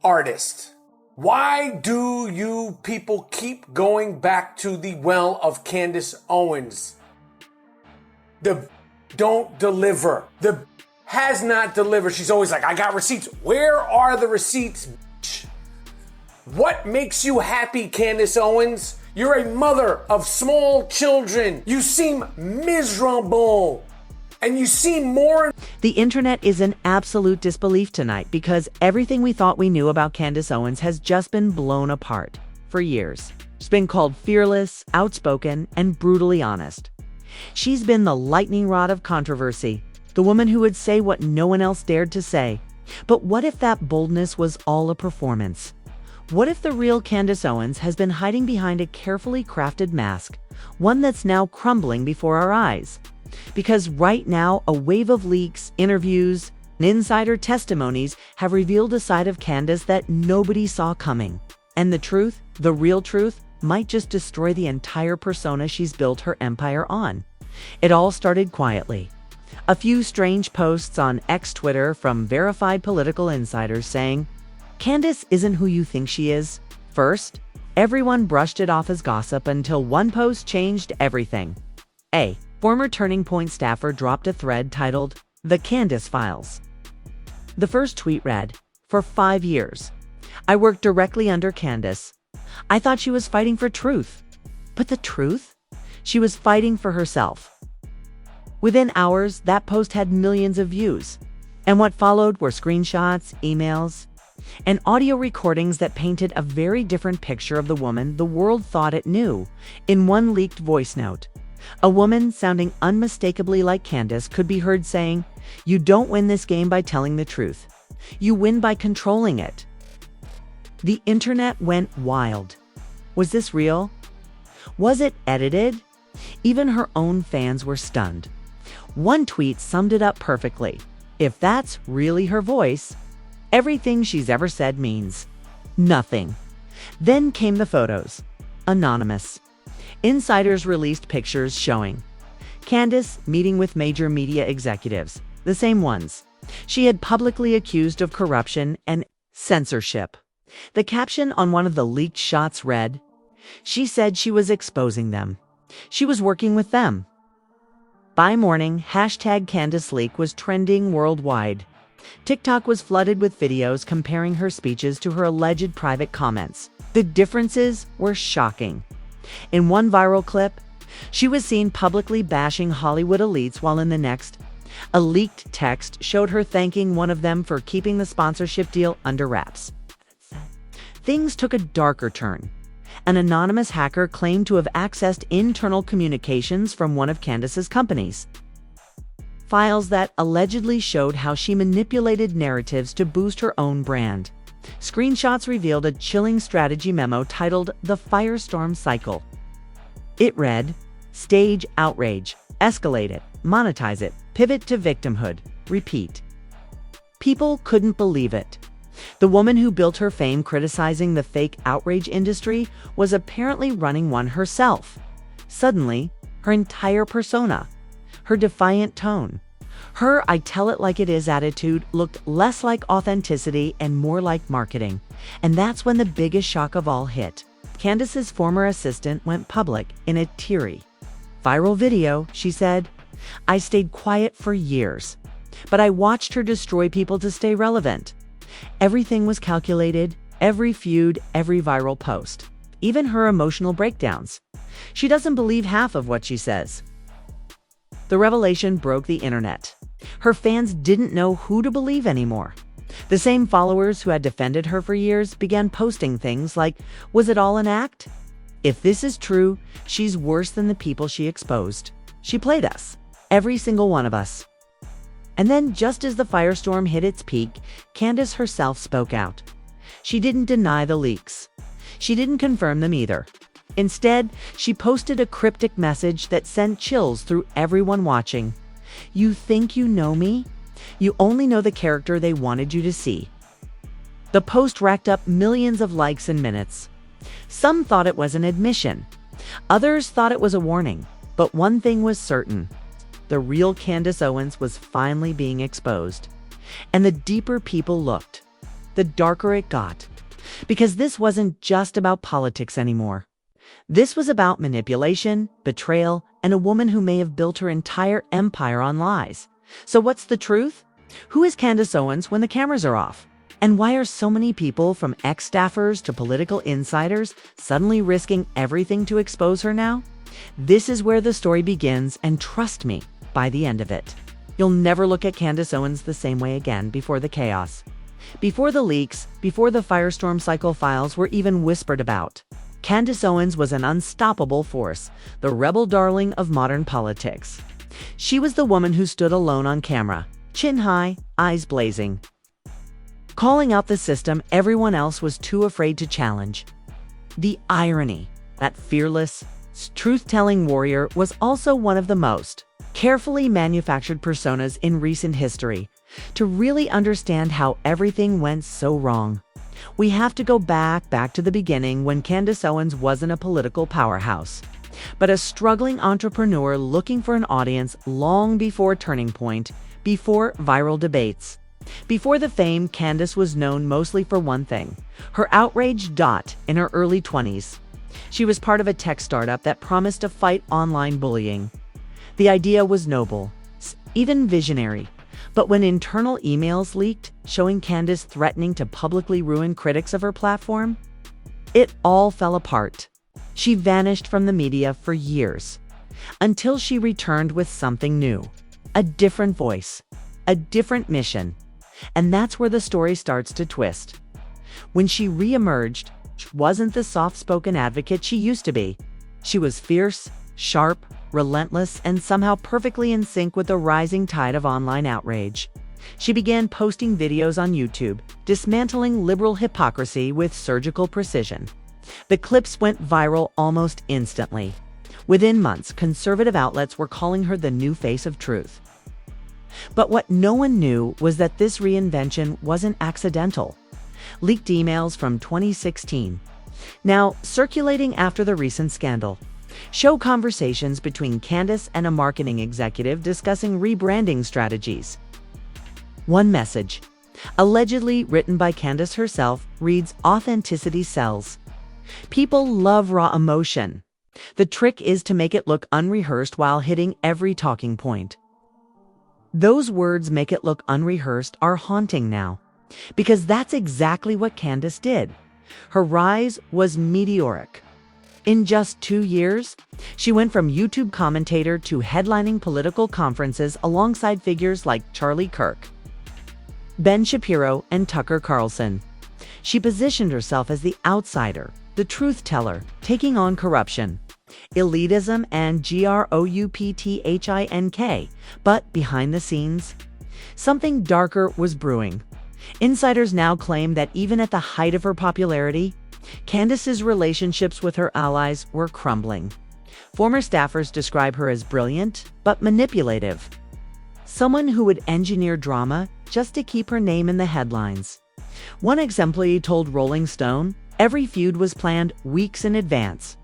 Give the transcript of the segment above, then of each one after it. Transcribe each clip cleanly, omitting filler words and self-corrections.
artist. Why do you people keep going back to the well of Candace Owens? The don't deliver. The has not delivered. She's always like, I got receipts. Where are the receipts, bitch? What makes you happy, Candace Owens? You're a mother of small children. You seem miserable. And you seem more... The internet is in absolute disbelief tonight because everything we thought we knew about Candace Owens has just been blown apart for years. She's been called fearless, outspoken, and brutally honest. She's been the lightning rod of controversy, the woman who would say what no one else dared to say. But what if that boldness was all a performance? What if the real Candace Owens has been hiding behind a carefully crafted mask, one that's now crumbling before our eyes? Because right now, a wave of leaks, interviews, and insider testimonies have revealed a side of Candace that nobody saw coming. And the truth, the real truth, might just destroy the entire persona she's built her empire on. It all started quietly. A few strange posts on Twitter from verified political insiders saying, Candace isn't who you think she is. First, everyone brushed it off as gossip until one post changed everything. A former Turning Point staffer dropped a thread titled, The Candace Files. The first tweet read, For 5 years, I worked directly under Candace. I thought she was fighting for truth. But the truth? She was fighting for herself. Within hours, that post had millions of views. And what followed were screenshots, emails, and audio recordings that painted a very different picture of the woman the world thought it knew. In one leaked voice note, a woman sounding unmistakably like Candace could be heard saying, You don't win this game by telling the truth. You win by controlling it. The internet went wild. Was this real? Was it edited? Even her own fans were stunned. One tweet summed it up perfectly. If that's really her voice, everything she's ever said means nothing. Then came the photos. Anonymous. Insiders released pictures showing Candace meeting with major media executives, the same ones she had publicly accused of corruption and censorship. The caption on one of the leaked shots read, She said she was exposing them. She was working with them. By morning, #CandaceLeak was trending worldwide. TikTok was flooded with videos comparing her speeches to her alleged private comments. The differences were shocking. In one viral clip, she was seen publicly bashing Hollywood elites, while in the next, a leaked text showed her thanking one of them for keeping the sponsorship deal under wraps. Things took a darker turn. An anonymous hacker claimed to have accessed internal communications from one of Candace's companies. Files that allegedly showed how she manipulated narratives to boost her own brand. Screenshots revealed a chilling strategy memo titled The Firestorm Cycle. It read, Stage outrage, escalate it, monetize it, pivot to victimhood, repeat. People couldn't believe it. The woman who built her fame criticizing the fake outrage industry was apparently running one herself. Suddenly, her entire persona, her defiant tone, her I tell it like it is attitude looked less like authenticity and more like marketing. And that's when the biggest shock of all hit. Candace's former assistant went public in a teary, viral video. She said, I stayed quiet for years, but I watched her destroy people to stay relevant. Everything was calculated, every feud, every viral post, even her emotional breakdowns. She doesn't believe half of what she says. The revelation broke the internet. Her fans didn't know who to believe anymore. The same followers who had defended her for years began posting things like, was it all an act? If this is true, she's worse than the people she exposed. She played us, every single one of us. And then, just as the firestorm hit its peak, Candace herself spoke out. She didn't deny the leaks. She didn't confirm them either. Instead, she posted a cryptic message that sent chills through everyone watching. You think you know me? You only know the character they wanted you to see. The post racked up millions of likes in minutes. Some thought it was an admission. Others thought it was a warning. But one thing was certain. The real Candace Owens was finally being exposed. And the deeper people looked, the darker it got. Because this wasn't just about politics anymore. This was about manipulation, betrayal, and a woman who may have built her entire empire on lies. So what's the truth? Who is Candace Owens when the cameras are off? And why are so many people, from ex-staffers to political insiders, suddenly risking everything to expose her now? This is where the story begins, and trust me, by the end of it, you'll never look at Candace Owens the same way again before the chaos. Before the leaks, before the Firestorm Cycle files were even whispered about, Candace Owens was an unstoppable force, the rebel darling of modern politics. She was the woman who stood alone on camera, chin high, eyes blazing, calling out the system everyone else was too afraid to challenge. The irony, that fearless, truth-telling warrior was also one of the most carefully manufactured personas in recent history. To really understand how everything went so wrong, we have to go back to the beginning, when Candace Owens wasn't a political powerhouse, but a struggling entrepreneur looking for an audience long before Turning Point, before viral debates. Before the fame, Candace was known mostly for one thing: her outraged dot in her early 20s. She was part of a tech startup that promised to fight online bullying. The idea was noble, even visionary. But when internal emails leaked, showing Candace threatening to publicly ruin critics of her platform, it all fell apart. She vanished from the media for years, until she returned with something new, a different voice, a different mission. And that's where the story starts to twist. When she re-emerged, she wasn't the soft-spoken advocate she used to be. She was fierce, sharp, relentless, and somehow perfectly in sync with the rising tide of online outrage. She began posting videos on YouTube, dismantling liberal hypocrisy with surgical precision. The clips went viral almost instantly. Within months, conservative outlets were calling her the new face of truth. But what no one knew was that this reinvention wasn't accidental. Leaked emails from 2016, now circulating after the recent scandal, show conversations between Candace and a marketing executive discussing rebranding strategies. One message, allegedly written by Candace herself, reads, "Authenticity sells." People love raw emotion. The trick is to make it look unrehearsed while hitting every talking point. Those words, "make it look unrehearsed," are haunting now, because that's exactly what Candace did. Her rise was meteoric. In just 2 years, she went from YouTube commentator to headlining political conferences alongside figures like Charlie Kirk, Ben Shapiro, and Tucker Carlson. She positioned herself as the outsider, the truth teller, taking on corruption, elitism, and group-thinking, but behind the scenes, something darker was brewing. Insiders now claim that even at the height of her popularity, Candace's relationships with her allies were crumbling. Former staffers describe her as brilliant, but manipulative. Someone who would engineer drama just to keep her name in the headlines. One exemplary told Rolling Stone, every feud was planned weeks in advance.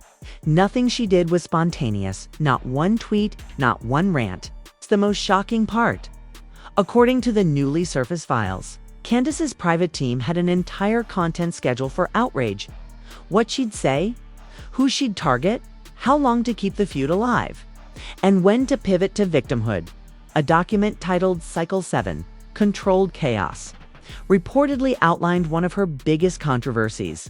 Nothing she did was spontaneous, not one tweet, not one rant. It's the most shocking part. According to the newly surfaced files, Candace's private team had an entire content schedule for outrage. What she'd say, who she'd target, how long to keep the feud alive, and when to pivot to victimhood. A document titled Cycle 7, Controlled Chaos, reportedly outlined one of her biggest controversies,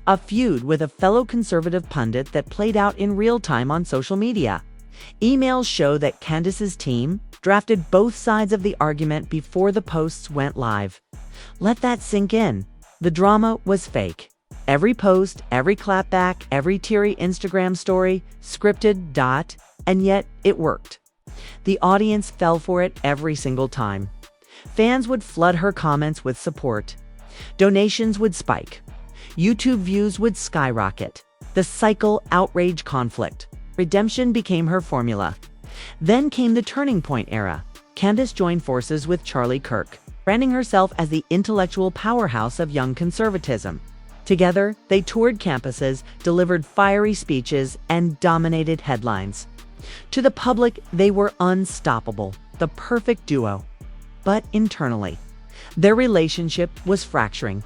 a feud with a fellow conservative pundit that played out in real time on social media. Emails show that Candace's team drafted both sides of the argument before the posts went live. Let that sink in. The drama was fake. Every post, every clapback, every teary Instagram story, scripted, and yet it worked. The audience fell for it every single time. Fans would flood her comments with support. Donations would spike. YouTube views would skyrocket. The cycle, outrage, conflict. Redemption became her formula. Then came the Turning Point era. Candace joined forces with Charlie Kirk, branding herself as the intellectual powerhouse of young conservatism. Together, they toured campuses, delivered fiery speeches, and dominated headlines. To the public, they were unstoppable, the perfect duo. But internally, their relationship was fracturing.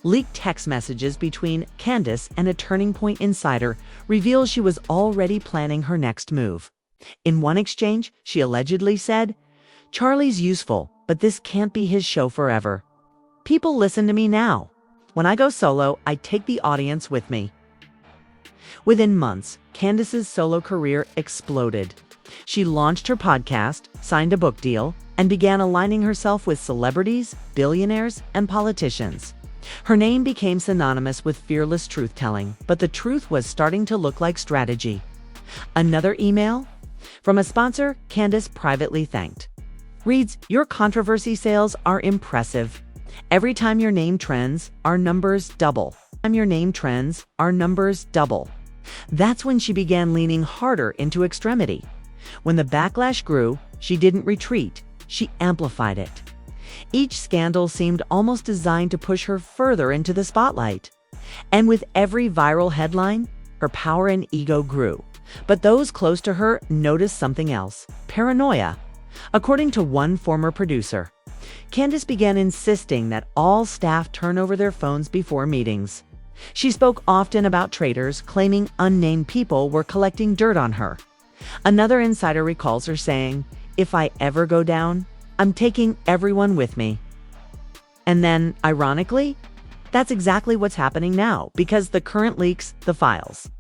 Leaked text messages between Candace and a Turning Point insider reveal she was already planning her next move. In one exchange, she allegedly said, "Charlie's useful, but this can't be his show forever. People listen to me now. When I go solo, I take the audience with me." Within months, Candace's solo career exploded. She launched her podcast, signed a book deal, and began aligning herself with celebrities, billionaires, and politicians. Her name became synonymous with fearless truth-telling, but the truth was starting to look like strategy. Another email? From a sponsor Candace privately thanked. Reads, "Your controversy sales are impressive. Every time your name trends, our numbers double. That's when she began leaning harder into extremity. When the backlash grew, she didn't retreat, she amplified it. Each scandal seemed almost designed to push her further into the spotlight. And with every viral headline, her power and ego grew. But those close to her noticed something else: paranoia. According to one former producer, Candace began insisting that all staff turn over their phones before meetings. She spoke often about traitors, claiming unnamed people were collecting dirt on her. Another insider recalls her saying, "If I ever go down, I'm taking everyone with me." And then, ironically, that's exactly what's happening now, because the current leaks, the files,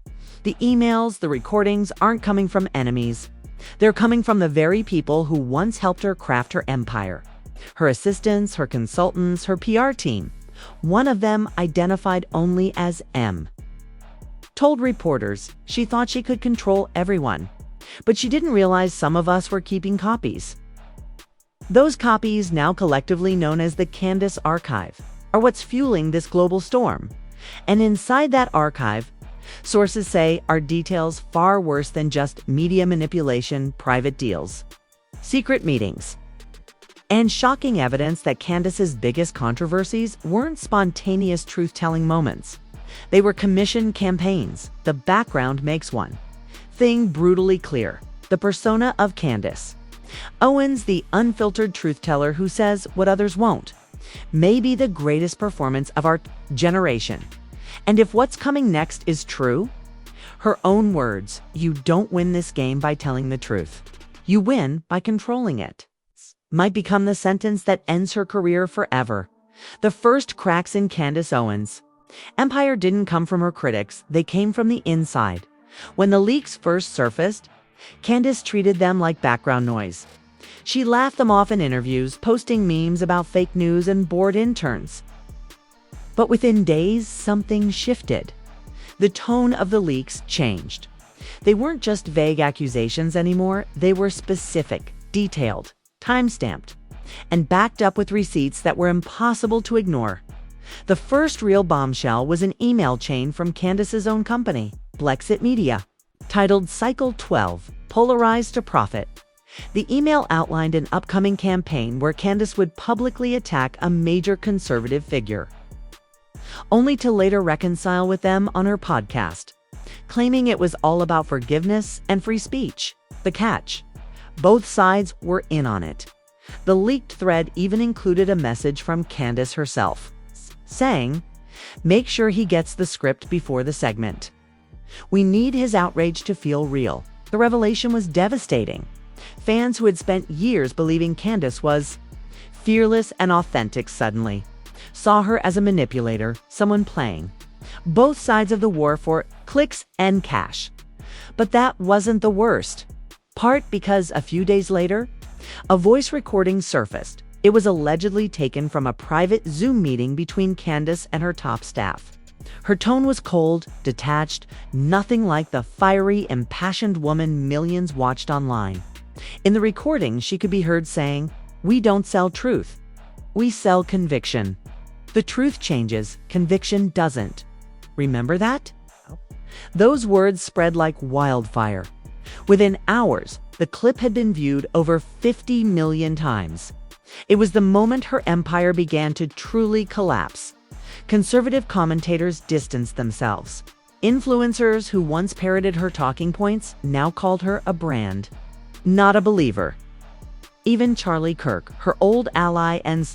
the emails, the recordings aren't coming from enemies. They're coming from the very people who once helped her craft her empire. Her assistants, her consultants, her PR team. One of them, identified only as M, told reporters she thought she could control everyone, but she didn't realize some of us were keeping copies. Those copies, now collectively known as the Candace Archive, are what's fueling this global storm. And inside that archive, sources say, are details far worse than just media manipulation, private deals, secret meetings, and shocking evidence that Candace's biggest controversies weren't spontaneous truth-telling moments. They were commissioned campaigns. The background makes one thing brutally clear: the persona of Candace Owens, the unfiltered truth-teller who says what others won't, may be the greatest performance of our generation. And if what's coming next is true, her own words, "You don't win this game by telling the truth. You win by controlling it," might become the sentence that ends her career forever. The first cracks in Candace Owens' empire didn't come from her critics, they came from the inside. When the leaks first surfaced, Candace treated them like background noise. She laughed them off in interviews, posting memes about fake news and bored interns. But within days, something shifted. The tone of the leaks changed. They weren't just vague accusations anymore, they were specific, detailed, time-stamped, and backed up with receipts that were impossible to ignore. The first real bombshell was an email chain from Candace's own company, Blexit Media, titled Cycle 12, Polarized to Profit. The email outlined an upcoming campaign where Candace would publicly attack a major conservative figure, only to later reconcile with them on her podcast, claiming it was all about forgiveness and free speech. The catch: both sides were in on it. The leaked thread even included a message from Candace herself, saying, "Make sure he gets the script before the segment. We need his outrage to feel real." The revelation was devastating. Fans who had spent years believing Candace was fearless and authentic suddenly saw her as a manipulator, someone playing both sides of the war for clicks and cash. But that wasn't the worst part, because a few days later, a voice recording surfaced. It was allegedly taken from a private Zoom meeting between Candace and her top staff. Her tone was cold, detached, nothing like the fiery, impassioned woman millions watched online. In the recording, she could be heard saying, "We don't sell truth. We sell conviction. The truth changes, conviction doesn't. Remember that?" Those words spread like wildfire. Within hours, the clip had been viewed over 50 million times. It was the moment her empire began to truly collapse. Conservative commentators distanced themselves. Influencers who once parroted her talking points now called her a brand, not a believer. Even Charlie Kirk, her old ally and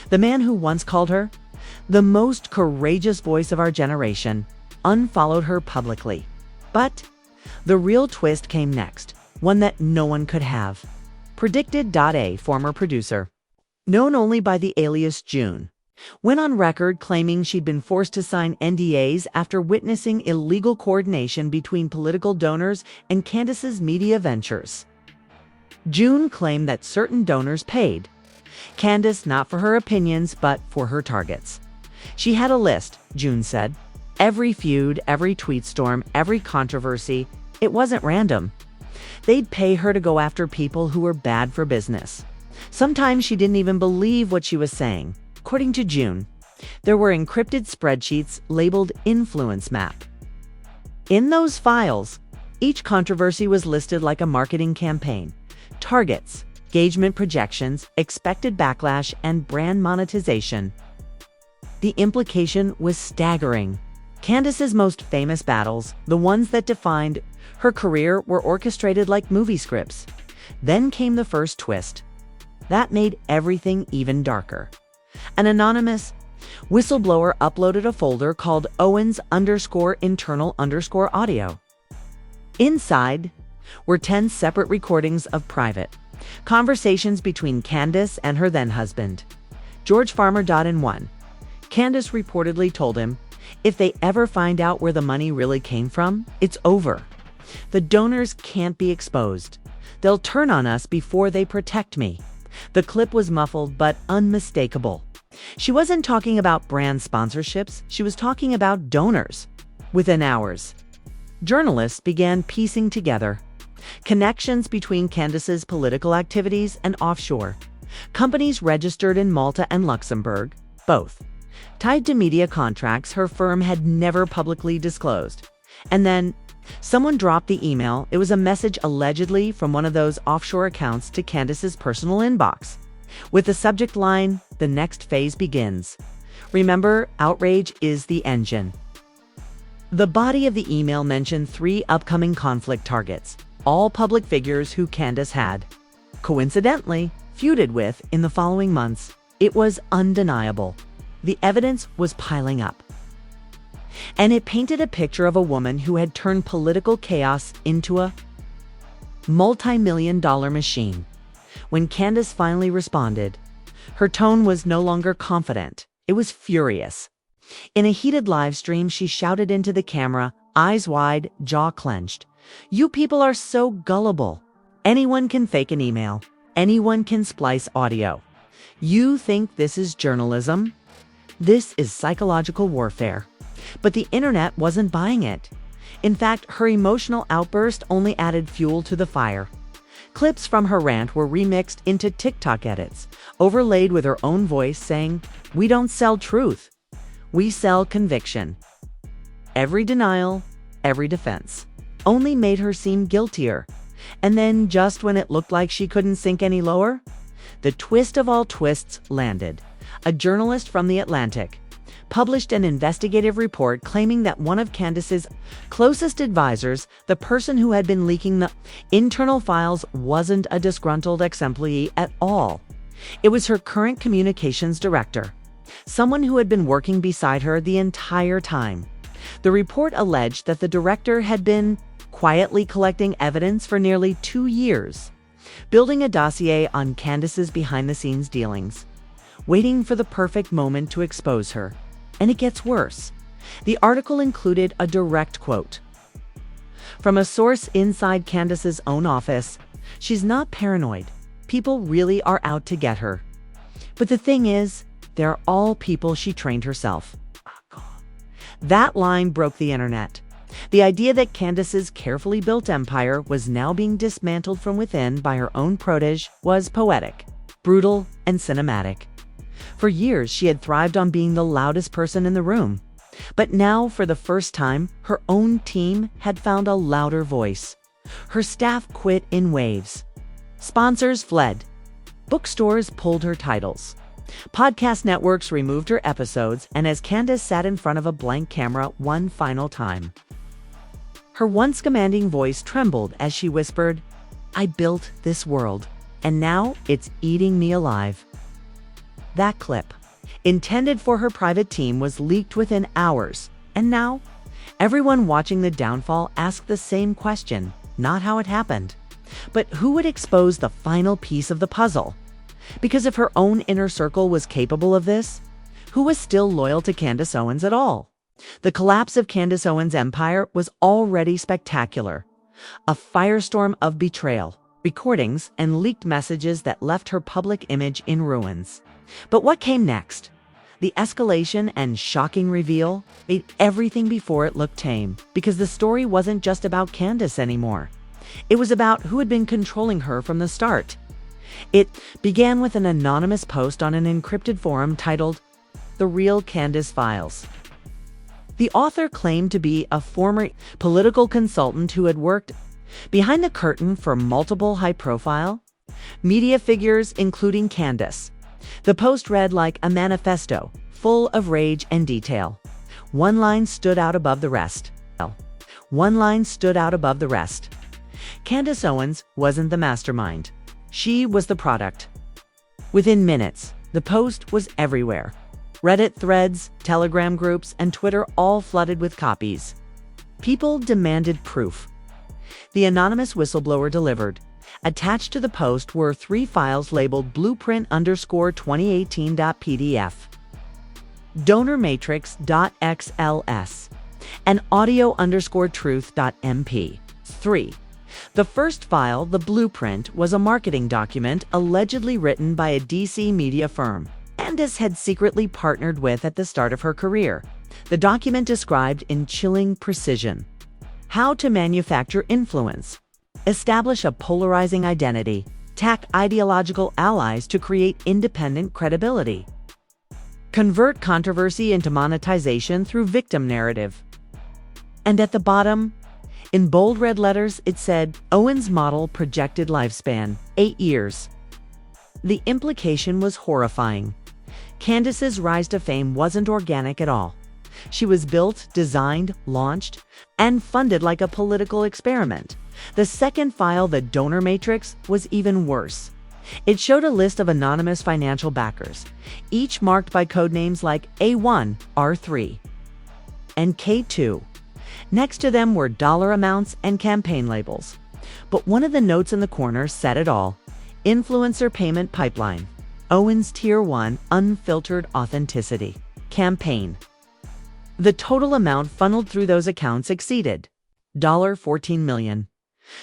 the man who once called her the most courageous voice of our generation, unfollowed her publicly. But the real twist came next, one that no one could have. Predicted. A former producer, known only by the alias June, went on record claiming she'd been forced to sign NDAs after witnessing illegal coordination between political donors and Candace's media ventures. June claimed that certain donors paid Candace not for her opinions, but for her targets. She had a list, June said. Every feud, every tweet storm, every controversy, it wasn't random. They'd pay her to go after people who were bad for business. Sometimes she didn't even believe what she was saying. According to June, there were encrypted spreadsheets labeled Influence Map. In those files, each controversy was listed like a marketing campaign. Targets, engagement projections, expected backlash, and brand monetization. The implication was staggering. Candace's most famous battles, the ones that defined her career, were orchestrated like movie scripts. Then came the first twist. That made everything even darker. An anonymous whistleblower uploaded a folder called Owens_internal_audio. Inside were 10 separate recordings of private conversations between Candace and her then-husband, George Farmer. In one, Candace reportedly told him, "If they ever find out where the money really came from, it's over. The donors can't be exposed. They'll turn on us before they protect me." The clip was muffled but unmistakable. She wasn't talking about brand sponsorships, she was talking about donors. Within hours, journalists began piecing together connections between Candace's political activities and offshore companies registered in Malta and Luxembourg, both tied to media contracts her firm had never publicly disclosed. And then someone dropped the email. It was a message allegedly from one of those offshore accounts to Candace's personal inbox, with the subject line, "The next phase begins." Remember, outrage is the engine. The body of the email mentioned 3 upcoming conflict targets, all public figures who Candace had, coincidentally, feuded with in the following months. It was undeniable. The evidence was piling up. And it painted a picture of a woman who had turned political chaos into a multi-million-dollar machine. When Candace finally responded, her tone was no longer confident. It was furious. In a heated live stream, she shouted into the camera, eyes wide, jaw clenched, "You people are so gullible. Anyone can fake an email. Anyone can splice audio. You think this is journalism? This is psychological warfare." But the internet wasn't buying it. In fact, her emotional outburst only added fuel to the fire. Clips from her rant were remixed into TikTok edits, overlaid with her own voice saying, "We don't sell truth. We sell conviction." Every denial, every defense, only made her seem guiltier. And then, just when it looked like she couldn't sink any lower, the twist of all twists landed. A journalist from The Atlantic published an investigative report claiming that one of Candace's closest advisors, the person who had been leaking the internal files, wasn't a disgruntled ex-employee at all. It was her current communications director, someone who had been working beside her the entire time. The report alleged that the director had been quietly collecting evidence for nearly 2 years, building a dossier on Candace's behind-the-scenes dealings, waiting for the perfect moment to expose her. And it gets worse. The article included a direct quote from a source inside Candace's own office. "She's not paranoid. People really are out to get her. But the thing is, they're all people she trained herself." That line broke the internet. The idea that Candace's carefully built empire was now being dismantled from within by her own protege was poetic, brutal, and cinematic. For years, she had thrived on being the loudest person in the room. But now, for the first time, her own team had found a louder voice. Her staff quit in waves. Sponsors fled. Bookstores pulled her titles. Podcast networks removed her episodes, and as Candace sat in front of a blank camera one final time, her once commanding voice trembled as she whispered, "I built this world, and now it's eating me alive." That clip, intended for her private team, was leaked within hours. And now, everyone watching the downfall asked the same question, not how it happened, but who would expose the final piece of the puzzle? Because if her own inner circle was capable of this, who was still loyal to Candace Owens at all? The collapse of Candace Owens' empire was already spectacular. A firestorm of betrayal, recordings, and leaked messages that left her public image in ruins. But what came next? The escalation and shocking reveal made everything before it look tame, because the story wasn't just about Candace anymore. It was about who had been controlling her from the start. It began with an anonymous post on an encrypted forum titled, "The Real Candace Files." The author claimed to be a former political consultant who had worked behind the curtain for multiple high-profile media figures, including Candace. The post read like a manifesto, full of rage and detail. One line stood out above the rest. Candace Owens wasn't the mastermind. She was the product. Within minutes, the post was everywhere. Reddit threads, Telegram groups, and Twitter all flooded with copies. People demanded proof. The anonymous whistleblower delivered. Attached to the post were 3 files labeled blueprint_2018.pdf, donormatrix.xls, and audio_truth.mp3. The first file, the blueprint, was a marketing document allegedly written by a DC media firm Candace had secretly partnered with at the start of her career. The document described in chilling precision how to manufacture influence, establish a polarizing identity, attack ideological allies to create independent credibility, convert controversy into monetization through victim narrative. And at the bottom, in bold red letters, it said, Owens model projected lifespan, 8 years. The implication was horrifying. Candace's rise to fame wasn't organic at all. She was built, designed, launched, and funded like a political experiment. The second file, the donor matrix, was even worse. It showed a list of anonymous financial backers, each marked by codenames like A1, R3, and K2. Next to them were dollar amounts and campaign labels. But one of the notes in the corner said it all. Influencer payment pipeline. Owens Tier 1 unfiltered authenticity. Campaign. The total amount funneled through those accounts exceeded $14 million.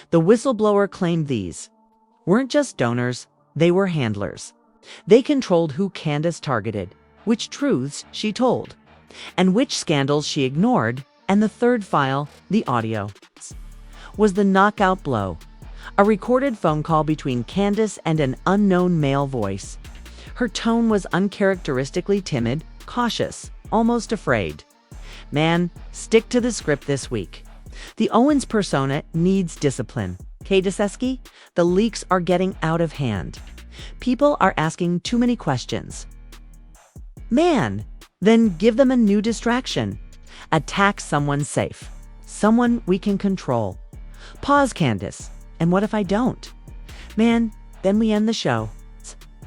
The whistleblower claimed these weren't just donors, they were handlers. They controlled who Candace targeted, which truths she told, and which scandals she ignored. And the third file, the audio, was the knockout blow. A recorded phone call between Candace and an unknown male voice. Her tone was uncharacteristically timid, cautious, almost afraid. Man, stick to the script this week. The Owens persona needs discipline. Candace, the leaks are getting out of hand. People are asking too many questions. Man, then give them a new distraction. Attack someone safe. Someone we can control. Pause, Candace. And what if I don't? Man, then we end the show.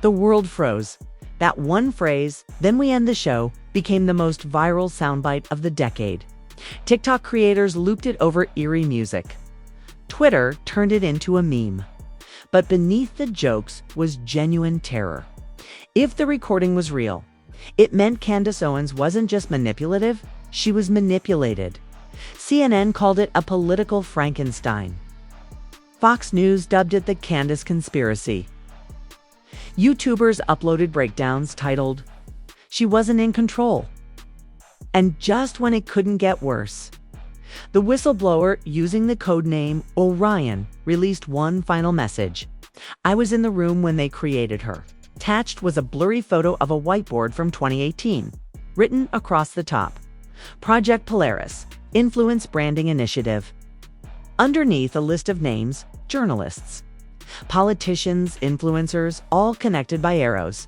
The world froze. That one phrase, then we end the show, became the most viral soundbite of the decade. TikTok creators looped it over eerie music. Twitter turned it into a meme. But beneath the jokes was genuine terror. If the recording was real, it meant Candace Owens wasn't just manipulative, she was manipulated. CNN called it a political Frankenstein. Fox News dubbed it the Candace conspiracy. YouTubers uploaded breakdowns titled, "She wasn't in control." And just when it couldn't get worse, the whistleblower, using the codename Orion, released one final message. I was in the room when they created her. Attached was a blurry photo of a whiteboard from 2018, written across the top, Project Polaris, Influence Branding Initiative. Underneath, a list of names, journalists, politicians, influencers, all connected by arrows.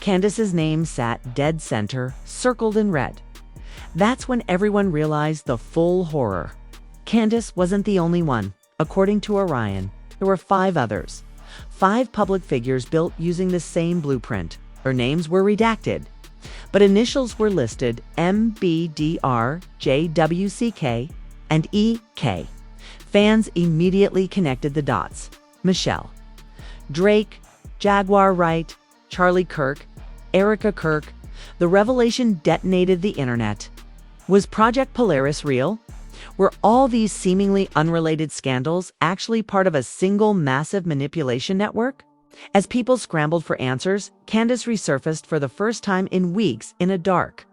Candace's name sat dead center, circled in red. That's when everyone realized the full horror. Candace wasn't the only one. According to Orion, there were 5 others. 5 public figures built using the same blueprint. Their names were redacted. but initials were listed MBDR, JWCK, and EK. Fans immediately connected the dots. Michelle, Drake, Jaguar Wright, Charlie Kirk, Erica Kirk. The revelation detonated the internet. Was Project Polaris real? Were all these seemingly unrelated scandals actually part of a single massive manipulation network? As people scrambled for answers, Candace resurfaced for the first time in weeks in a dark,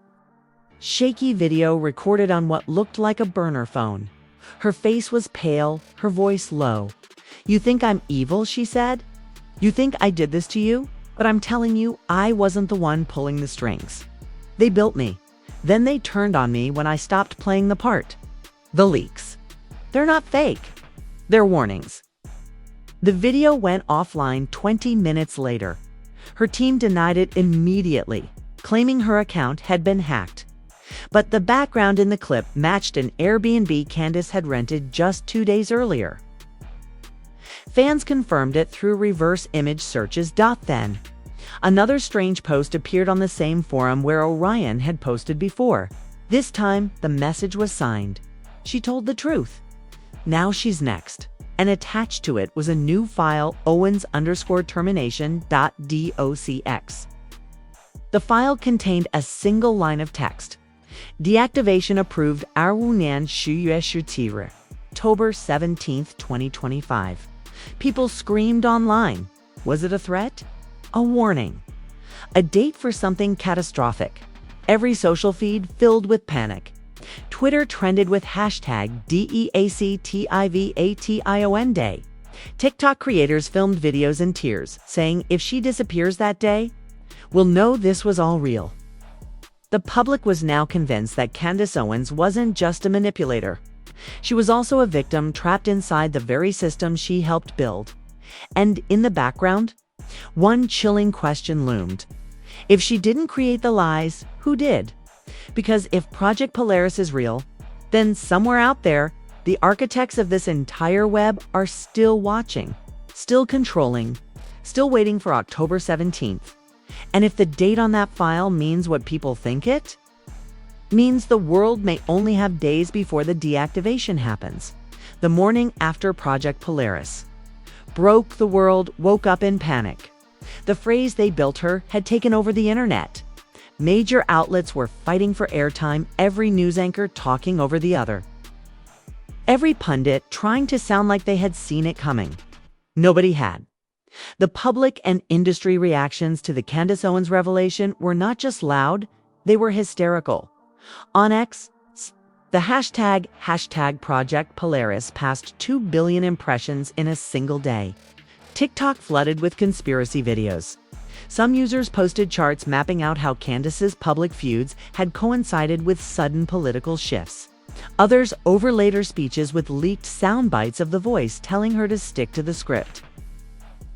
shaky video recorded on what looked like a burner phone. Her face was pale, her voice low. "You think I'm evil," she said. "You think I did this to you? But I'm telling you, I wasn't the one pulling the strings. They built me. Then they turned on me when I stopped playing the part." The leaks. They're not fake. They're warnings. The video went offline 20 minutes later. Her team denied it immediately, claiming her account had been hacked. But the background in the clip matched an Airbnb Candace had rented just 2 days earlier. Fans confirmed it through reverse image searches. Then, another strange post appeared on the same forum where Orion had posted before. This time, the message was signed. She told the truth. Now she's next. And attached to it was a new file, Owens_termination.docx. The file contained a single line of text. Deactivation approved Arwunan Shuyeshutire, October 17, 2025. People screamed online. Was it a threat? A warning? A date for something catastrophic? Every social feed filled with panic. Twitter trended with hashtag DEACTIVATION Day. TikTok creators filmed videos in tears, saying if she disappears that day, we'll know this was all real. The public was now convinced that Candace Owens wasn't just a manipulator. She was also a victim trapped inside the very system she helped build. And in the background, one chilling question loomed. If she didn't create the lies, who did? Because if Project Polaris is real, then somewhere out there, the architects of this entire web are still watching, still controlling, still waiting for October 17th. And if the date on that file means what people think it means, the world may only have days before the deactivation happens. The morning after Project Polaris broke, the world woke up in panic. The phrase "they built her" had taken over the internet. Major outlets were fighting for airtime, every news anchor talking over the other. Every pundit trying to sound like they had seen it coming. Nobody had. The public and industry reactions to the Candace Owens revelation were not just loud, they were hysterical. On X, the hashtag Project Polaris passed 2 billion impressions in a single day. TikTok flooded with conspiracy videos. Some users posted charts mapping out how Candace's public feuds had coincided with sudden political shifts. Others overlaid her speeches with leaked sound bites of the voice telling her to stick to the script.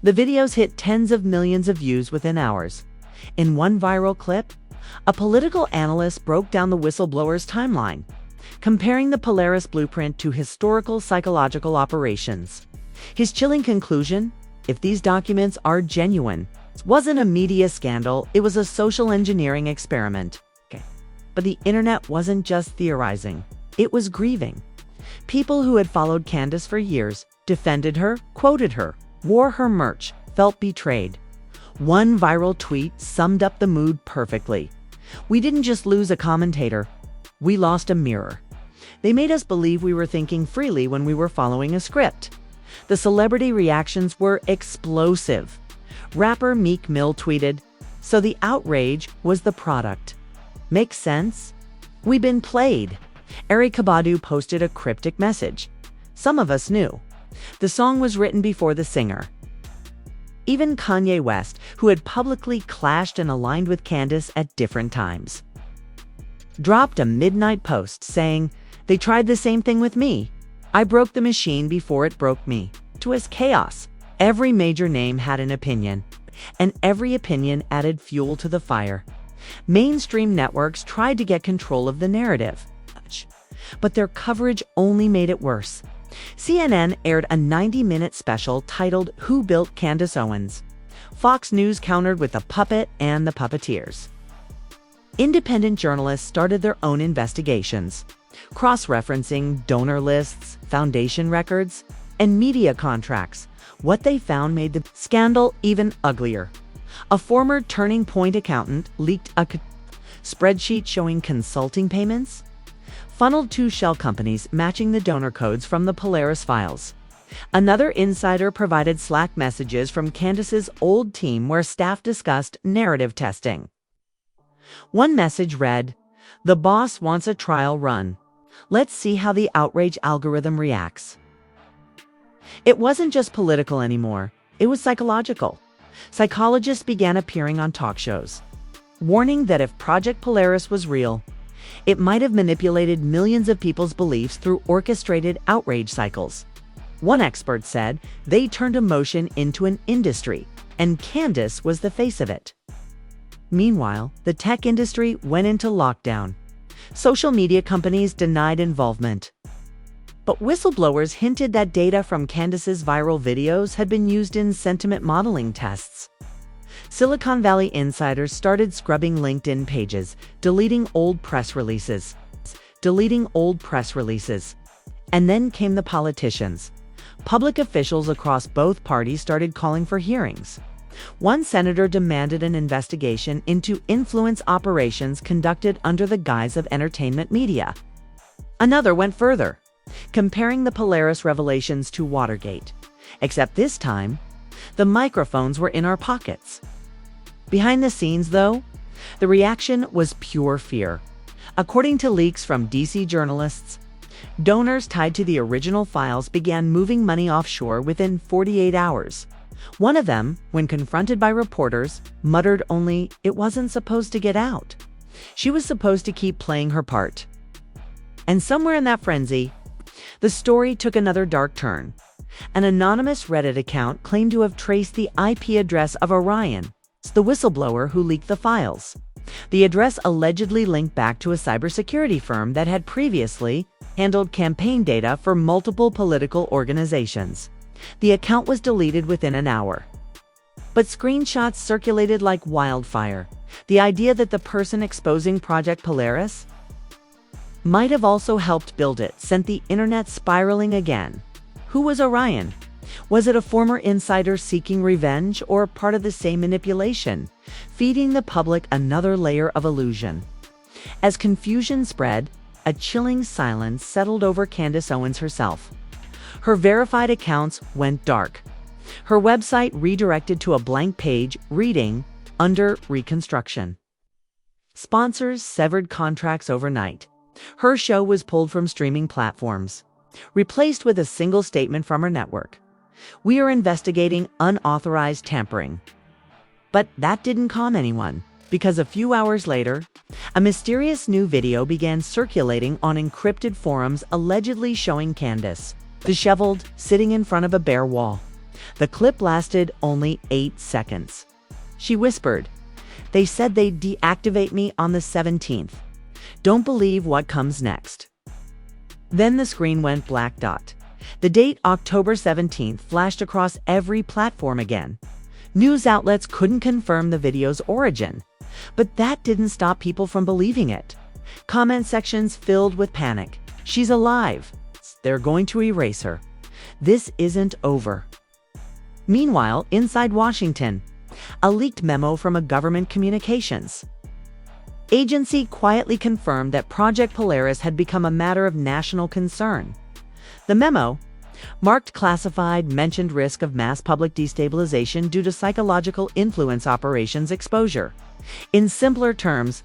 The videos hit tens of millions of views within hours. In one viral clip, a political analyst broke down the whistleblower's timeline, comparing the Polaris blueprint to historical psychological operations. His chilling conclusion: if these documents are genuine, it wasn't a media scandal, it was a social engineering experiment. But the internet wasn't just theorizing, it was grieving. People who had followed Candace for years, defended her, quoted her, wore her merch, felt betrayed. One viral tweet summed up the mood perfectly. "We didn't just lose a commentator, we lost a mirror. They made us believe we were thinking freely when we were following a script." The celebrity reactions were explosive. Rapper Meek Mill tweeted, "So the outrage was the product. Makes sense? We've been played." Erykah Badu posted a cryptic message. "Some of us knew." The song was written before the singer. Even Kanye West, who had publicly clashed and aligned with Candace at different times, dropped a midnight post saying, "They tried the same thing with me. I broke the machine before it broke me." It was chaos. Every major name had an opinion, and every opinion added fuel to the fire. Mainstream networks tried to get control of the narrative, but their coverage only made it worse. CNN aired a 90-minute special titled "Who Built Candace Owens?" Fox News countered with "The Puppet and the Puppeteers." Independent journalists started their own investigations, cross-referencing donor lists, foundation records, and media contracts. What they found made the scandal even uglier. A former Turning Point accountant leaked a spreadsheet showing consulting payments funneled to shell companies matching the donor codes from the Polaris files. Another insider provided Slack messages from Candace's old team where staff discussed narrative testing. One message read, "The boss wants a trial run. Let's see how the outrage algorithm reacts." It wasn't just political anymore, it was psychological. Psychologists began appearing on talk shows, warning that if Project Polaris was real, it might have manipulated millions of people's beliefs through orchestrated outrage cycles. One expert said they turned emotion into an industry, and Candace was the face of it. Meanwhile, the tech industry went into lockdown. Social media companies denied involvement. But whistleblowers hinted that data from Candace's viral videos had been used in sentiment modeling tests. Silicon Valley insiders started scrubbing LinkedIn pages, deleting old press releases. And then came the politicians. Public officials across both parties started calling for hearings. One senator demanded an investigation into influence operations conducted under the guise of entertainment media. Another went further, comparing the Polaris revelations to Watergate. Except this time, the microphones were in our pockets. Behind the scenes, though, the reaction was pure fear. According to leaks from DC journalists, donors tied to the original files began moving money offshore within 48 hours. One of them, when confronted by reporters, muttered only it wasn't supposed to get out. She was supposed to keep playing her part. And somewhere in that frenzy, the story took another dark turn. An anonymous Reddit account claimed to have traced the IP address of Orion, the whistleblower who leaked the files. The address allegedly linked back to a cybersecurity firm that had previously handled campaign data for multiple political organizations. The account was deleted within an hour. But screenshots circulated like wildfire. The idea that the person exposing Project Polaris might have also helped build it sent the internet spiraling again. Who was Orion? Was it a former insider seeking revenge or part of the same manipulation, feeding the public another layer of illusion? As confusion spread, a chilling silence settled over Candace Owens herself. Her verified accounts went dark. Her website redirected to a blank page reading, "Under reconstruction." Sponsors severed contracts overnight. Her show was pulled from streaming platforms, replaced with a single statement from her network: "We are investigating unauthorized tampering." But that didn't calm anyone, because a few hours later, a mysterious new video began circulating on encrypted forums allegedly showing Candace, disheveled, sitting in front of a bare wall. The clip lasted only 8 seconds. She whispered, "They said they'd deactivate me on the 17th. Don't believe what comes next." Then the screen went black dot. The date October 17th flashed across every platform again. News outlets couldn't confirm the video's origin, but that didn't stop people from believing it. Comment sections filled with panic. "She's alive. They're going to erase her. This isn't over." Meanwhile, inside Washington, a leaked memo from a government communications agency quietly confirmed that Project Polaris had become a matter of national concern. The memo, marked classified, mentioned risk of mass public destabilization due to psychological influence operations exposure. In simpler terms,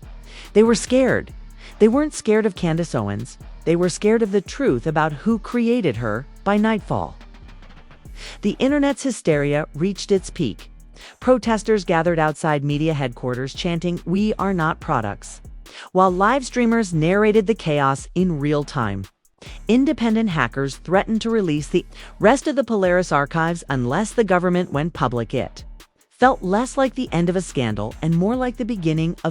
they were scared. They weren't scared of Candace Owens. They were scared of the truth about who created her by nightfall. The internet's hysteria reached its peak. Protesters gathered outside media headquarters chanting, "We are not products," while live streamers narrated the chaos in real time. Independent hackers threatened to release the rest of the Polaris archives unless the government went public. It felt less like the end of a scandal and more like the beginning of